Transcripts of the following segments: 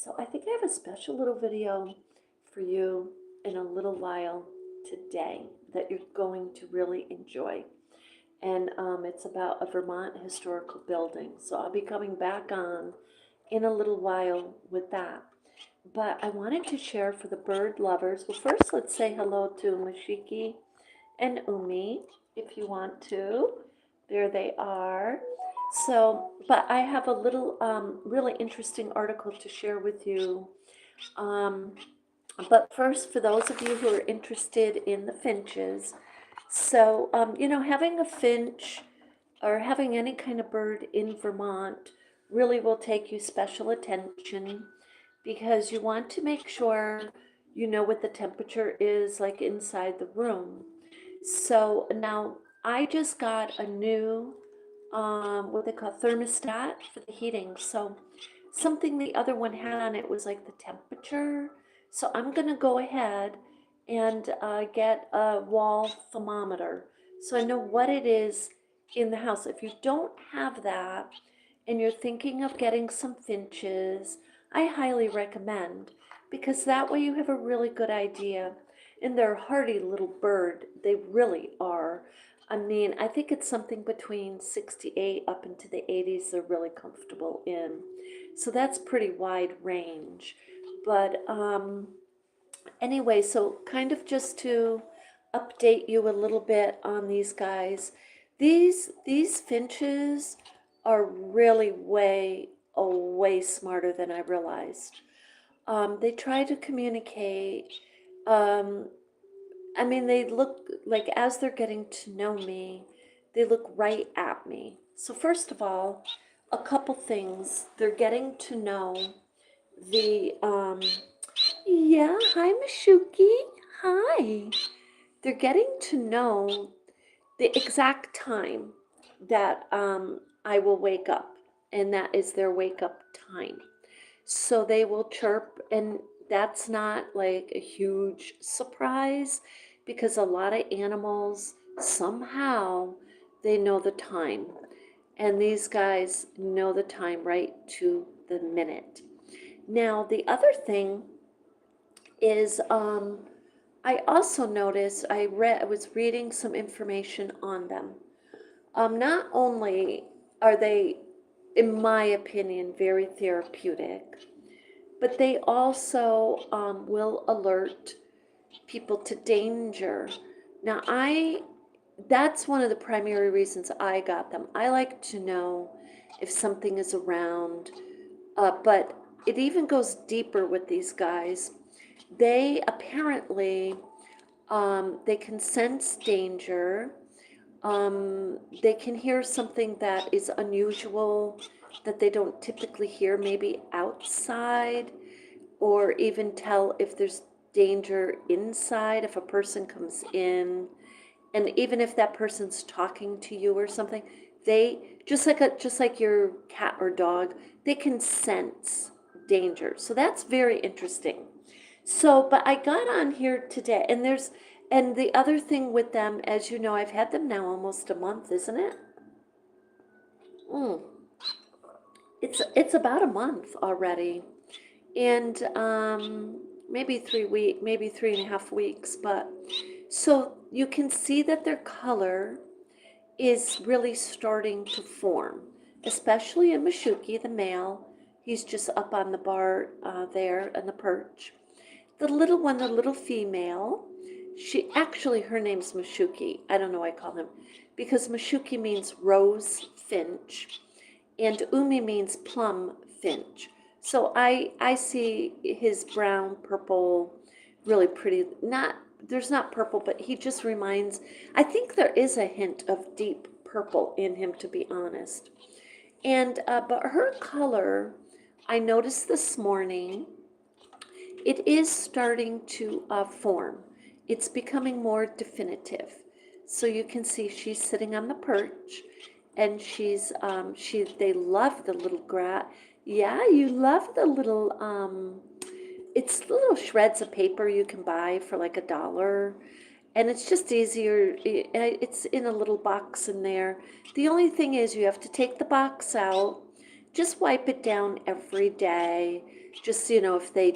So I think I have a special little video for you in a little while today that you're going to really enjoy. And it's about a Vermont historical building. So I'll be coming back on in a little while with that. But I wanted to share for the bird lovers. Well, first, let's say hello to Mashiki and Umi if you want to. There they are. So, but I have a little really interesting article to share with you. Um, but first, for those of you who are interested in the finches, so, having a finch or having any kind of bird in Vermont really will take you special attention because you want to make sure you know what the temperature is like inside the room. So now I just got a new, what they call thermostat for the heating. So something the other one had on it was like the temperature. So I'm gonna go ahead and get a wall thermometer so I know what it is in the house. If you don't have that and you're thinking of getting some finches, I highly recommend because that way you have a really good idea. And they're a hardy little bird. They really are. I mean, I think it's something between 68 up into the 80s they're really comfortable in. So that's pretty wide range. But anyway, so kind of just to update you a little bit on these guys. These finches are really way smarter than I realized. They try to communicate. Um, I mean, they look like as they're getting to know me, they look right at me. So first of all, a couple things. They're getting to know the yeah, hi Mashuki. Hi. They're getting to know the exact time that I will wake up, and that is their wake up time. So they will chirp, and that's not like a huge surprise because a lot of animals somehow they know the time. And these guys know the time right to the minute. Now, the other thing is I also noticed I was reading some information on them. Not only are they, in my opinion, very therapeutic, but they also will alert people to danger. Now, that's one of the primary reasons I got them. I like to know if something is around, but it even goes deeper with these guys. They apparently, they can sense danger. They can hear something that is unusual that they don't typically hear, maybe outside, or even tell if there's danger inside if a person comes in. And even if that person's talking to you or something, they just like your cat or dog, they can sense danger. So that's very interesting. So, but I got on here today, and the other thing with them, as you know, I've had them now almost a month, isn't it? Mm, it's about a month already, and maybe 3 week, maybe 3.5 weeks. But so you can see that their color is really starting to form, especially in Mashuki, the male. He's just up on the bar there on the perch. The little one, the little female, she actually, her name's Mashuki. I don't know why I call him, because Mashuki means rose finch, and Umi means plum finch. So I see his brown, purple, really pretty, not, there's not purple, but he just reminds, I think there is a hint of deep purple in him, to be honest. And, but her color, I noticed this morning, it is starting to form. It's becoming more definitive. So you can see she's sitting on the perch, and they love the little Yeah, you love the little, it's little shreds of paper you can buy for like $1. And it's just easier. It's in a little box in there. The only thing is you have to take the box out, just wipe it down every day. Just, you know, if they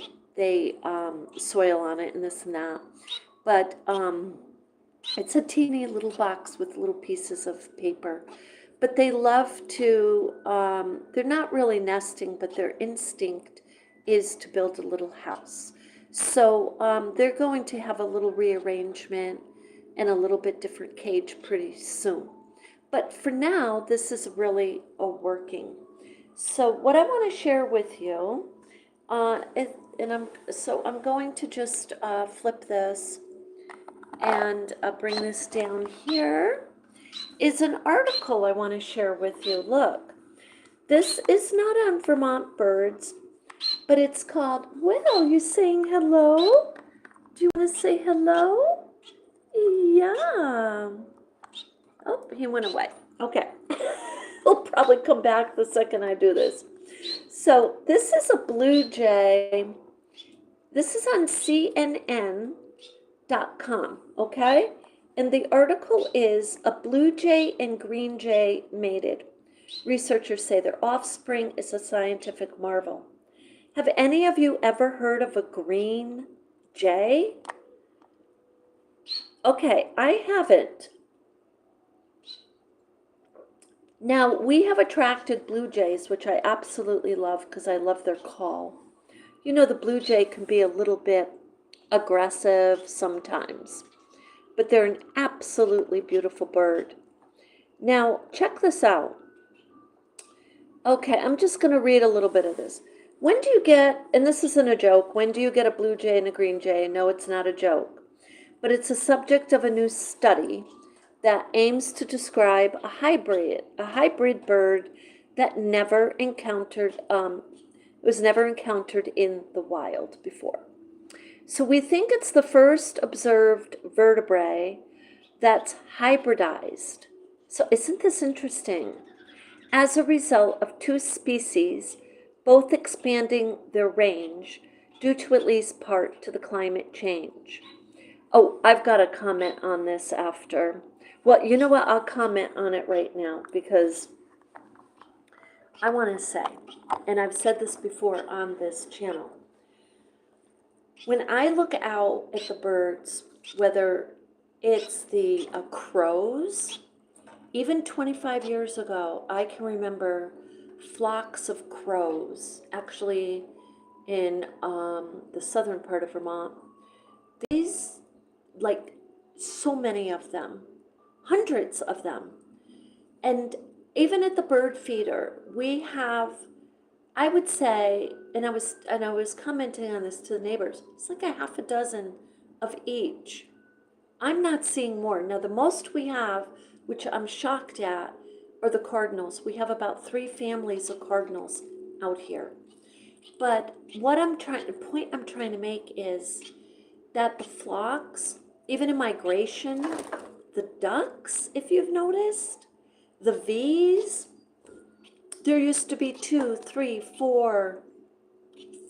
soil on it and this and that. But it's a teeny little box with little pieces of paper. But they love to, they're not really nesting, but their instinct is to build a little house. So they're going to have a little rearrangement and a little bit different cage pretty soon. But for now, this is really a working. So what I want to share with you, I'm going to just flip this and bring this down here, is an article I want to share with you. Look, this is not on Vermont birds, but it's called, well, you saying hello? Do you want to say hello? Yeah. Oh, he went away. Okay. He'll probably come back the second I do this. So this is a blue jay. This is on CNN.com, okay? And the article is a blue jay and green jay mated. Researchers say their offspring is a scientific marvel. Have any of you ever heard of a green jay? Okay, I haven't. Now, we have attracted blue jays, which I absolutely love because I love their call. You know, the blue jay can be a little bit aggressive sometimes, but they're an absolutely beautiful bird. Now, check this out. Okay, I'm just going to read a little bit of this. When do you get, and this isn't a joke, when do you get a blue jay and a green jay? No, it's not a joke, but it's a subject of a new study that aims to describe a hybrid bird that was never encountered in the wild before. So we think it's the first observed vertebrate that's hybridized. So isn't this interesting? As a result of two species both expanding their range due to at least part to the climate change. Oh, I've got a comment on this after. Well, you know what? I'll comment on it right now because I want to say, and I've said this before on this channel, when I look out at the birds, whether it's the crows, even 25 years ago, I can remember flocks of crows, actually in the southern part of Vermont. These, like so many of them, hundreds of them. And even at the bird feeder, we have, I would say, and I was commenting on this to the neighbors, it's like a half a dozen of each. I'm not seeing more. Now the most we have, which I'm shocked at, are the cardinals. We have about 3 families of cardinals out here. But what the point I'm trying to make is that the flocks, even in migration, the ducks, if you've noticed, the V's, there used to be 2, 3, 4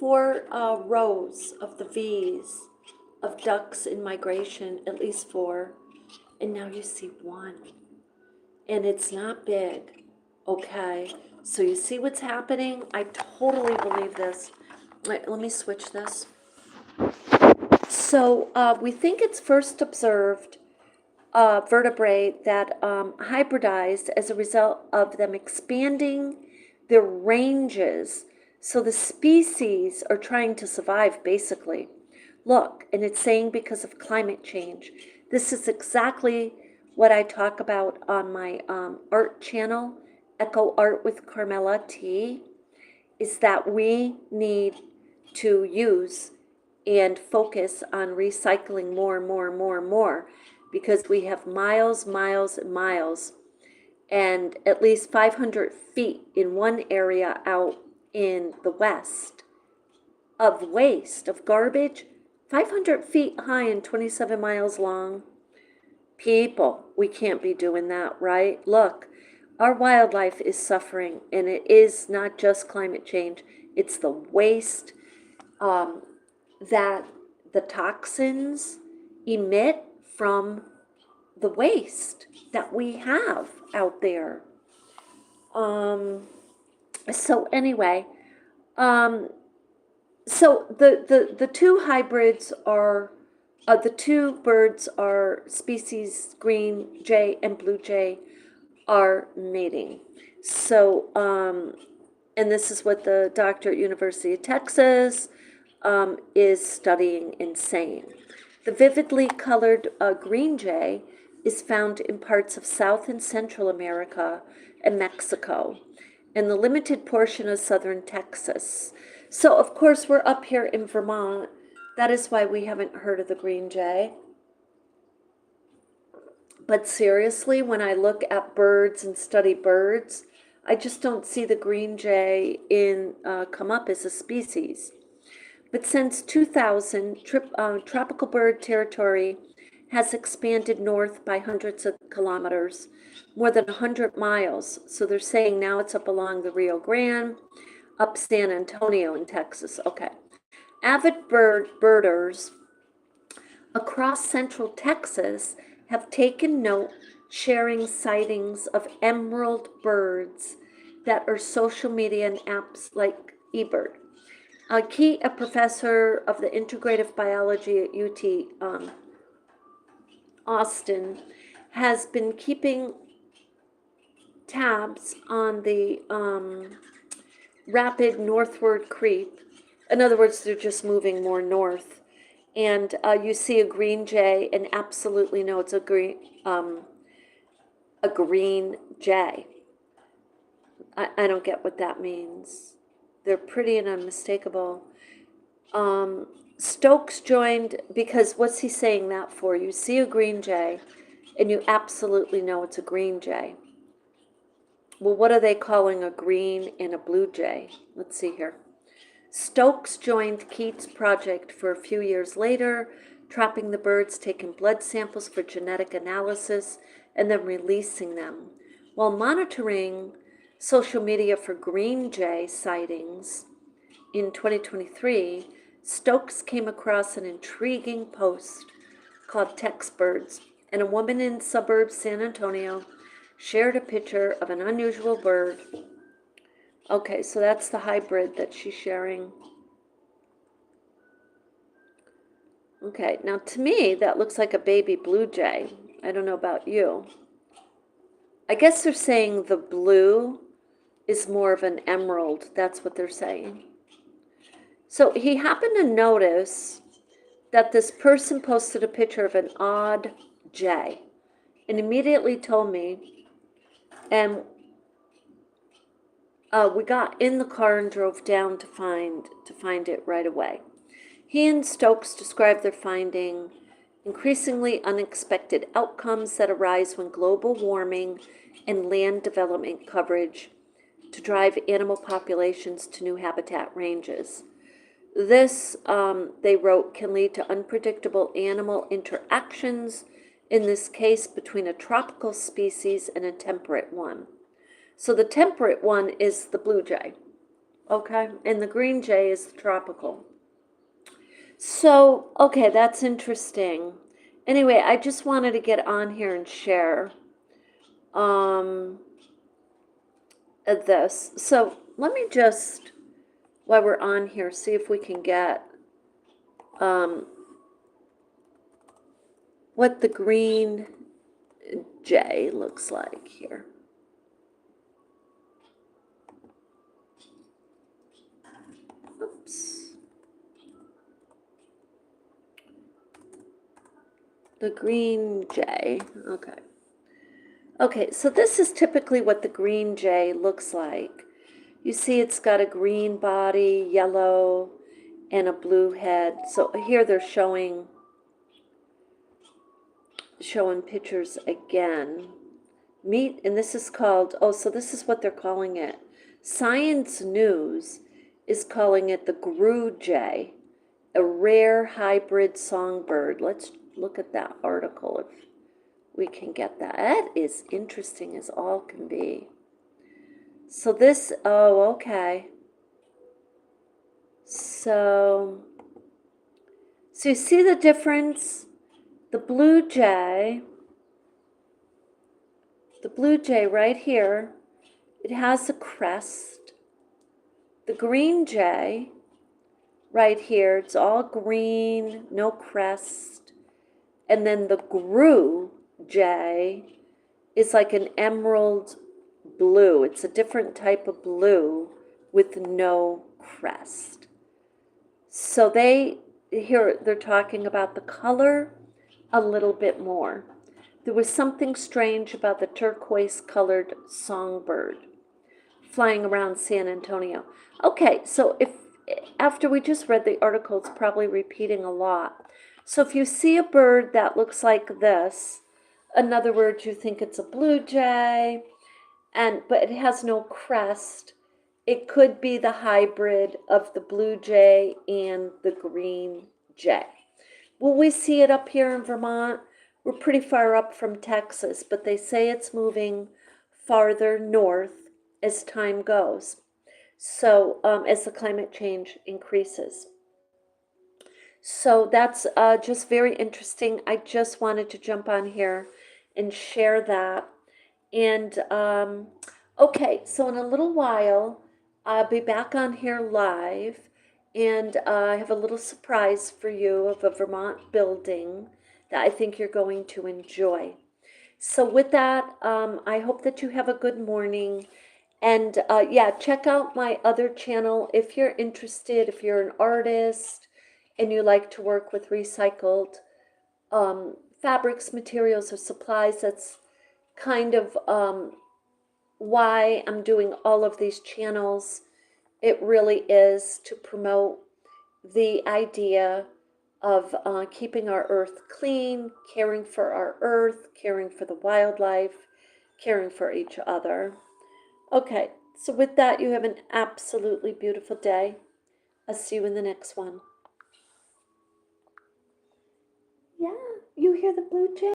rows of the V's of ducks in migration, at least 4, and now you see 1. And it's not big, okay? So you see what's happening? I totally believe this. Let me switch this. So we think it's first observed vertebrate that hybridized as a result of them expanding their ranges. So the species are trying to survive, basically. Look, and it's saying because of climate change. This is exactly what I talk about on my art channel, Echo Art with Carmela T, is that we need to use and focus on recycling more and more and more and more, because we have miles, miles, and miles, and at least 500 feet in one area out in the west of waste, of garbage, 500 feet high and 27 miles long. People, we can't be doing that, right? Look, our wildlife is suffering, and it is not just climate change. It's the waste that the toxins emit from the waste that we have out there. So anyway, um, so the two hybrids are, the two birds are species green jay and blue jay are mating. So, and this is what the doctor at University of Texas is studying and saying. The vividly colored green jay is found in parts of South and Central America and Mexico, and the limited portion of southern Texas. So, of course, we're up here in Vermont. That is why we haven't heard of the green jay. But seriously, when I look at birds and study birds, I just don't see the green jay come up as a species. But since 2000, tropical bird territory has expanded north by hundreds of kilometers, more than 100 miles. So they're saying now it's up along the Rio Grande, up San Antonio in Texas. Okay. Avid birders across central Texas have taken note, sharing sightings of emerald birds that are social media and apps like eBird. Key, a professor of the integrative biology at UT Austin, has been keeping tabs on the rapid northward creep. In other words, they're just moving more north. And you see a green jay, and absolutely no, it's a green jay. I don't get what that means. They're pretty and unmistakable. Stokes joined, because what's he saying that for? You see a green jay, and you absolutely know it's a green jay. Well, what are they calling a green and a blue jay? Let's see here. Stokes joined Keats' project for a few years later, trapping the birds, taking blood samples for genetic analysis, and then releasing them. While monitoring social media for green jay sightings in 2023, Stokes came across an intriguing post called Text Birds, and a woman in suburban San Antonio shared a picture of an unusual bird. Okay, so that's the hybrid that she's sharing. Okay, now to me, that looks like a baby blue jay. I don't know about you. I guess they're saying the blue is more of an emerald. That's what they're saying. So he happened to notice that this person posted a picture of an odd jay and immediately told me, and we got in the car and drove down to find it right away. He and Stokes described their finding increasingly unexpected outcomes that arise when global warming and land development coverage to drive animal populations to new habitat ranges. This, they wrote, can lead to unpredictable animal interactions, in this case between a tropical species and a temperate one. So the temperate one is the blue jay, okay? And the green jay is the tropical. So, okay, that's interesting. Anyway, I just wanted to get on here and share this. So let me just, while we're on here, see if we can get what the green jay looks like here. Oops. The green jay, okay. Okay, so this is typically what the green jay looks like. You see it's got a green body, yellow, and a blue head. So here they're showing pictures again. And this is called, so this is what they're calling it. Science News is calling it the grue jay, a rare hybrid songbird. Let's look at that article if we can get that. That is interesting as all can be. So this, okay. So you see the difference? The blue jay right here, it has a crest. The green jay, right here, it's all green, no crest. And then the grue jay is like an emerald blue. It's a different type of blue with no crest. So they're talking about the color a little bit more. There was something strange about the turquoise colored songbird flying around San Antonio. Okay, so if after we just read the article, it's probably repeating a lot. So if you see a bird that looks like this, in other words, you think it's a blue jay, but it has no crest, it could be the hybrid of the blue jay and the green jay. Will we see it up here in Vermont? We're pretty far up from Texas, but they say it's moving farther north as time goes. So as the climate change increases. So that's just very interesting. I just wanted to jump on here and share that. And okay, so in a little while, I'll be back on here live, and I have a little surprise for you of a Vermont building that I think you're going to enjoy. So with that, I hope that you have a good morning. And yeah, check out my other channel if you're interested, if you're an artist and you like to work with recycled fabrics, materials, or supplies. That's kind of why I'm doing all of these channels. It really is to promote the idea of keeping our earth clean, caring for our earth, caring for the wildlife, caring for each other. Okay, so with that, you have an absolutely beautiful day. I'll see you in the next one. Yeah, you hear the blue jay?